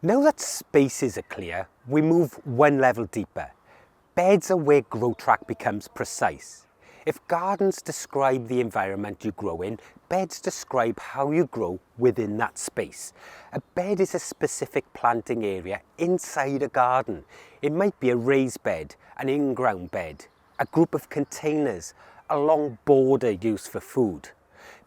Now that spaces are clear, we move one level deeper. Beds are where GrowTrack becomes precise. If gardens describe the environment you grow in, beds describe how you grow within that space. A bed is a specific planting area inside a garden. It might be a raised bed, an in-ground bed, a group of containers, a long border used for food.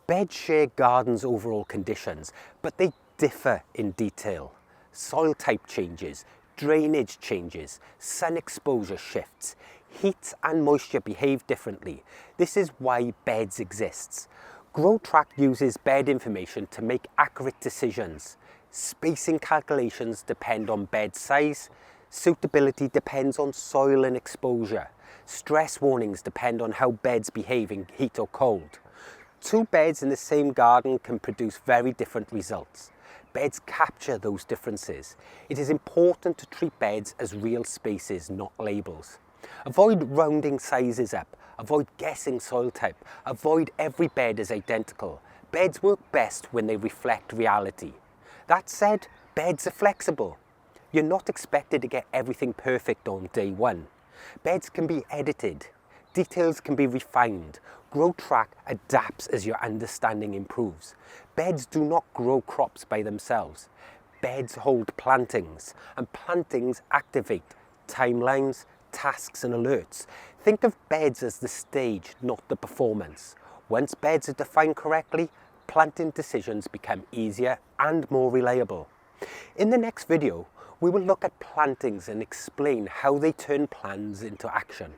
Beds share gardens' overall conditions, but they differ in detail. Soil type changes, drainage changes, sun exposure shifts, heat and moisture behave differently. This is why beds exist. GrowTrack uses bed information to make accurate decisions. Spacing calculations depend on bed size. Suitability depends on soil and exposure. Stress warnings depend on how beds behave in heat or cold. Two beds in the same garden can produce very different results. Beds capture those differences. It is important to treat beds as real spaces, not labels. Avoid rounding sizes up. Avoid guessing soil type. Avoid every bed as identical. Beds work best when they reflect reality. That said, beds are flexible. You're not expected to get everything perfect on day one. Beds can be edited. Details can be refined. GrowTrack adapts as your understanding improves. Beds do not grow crops by themselves. Beds hold plantings, and plantings activate timelines, tasks and alerts. Think of beds as the stage, not the performance. Once beds are defined correctly, planting decisions become easier and more reliable. In the next video, we will look at plantings and explain how they turn plans into action.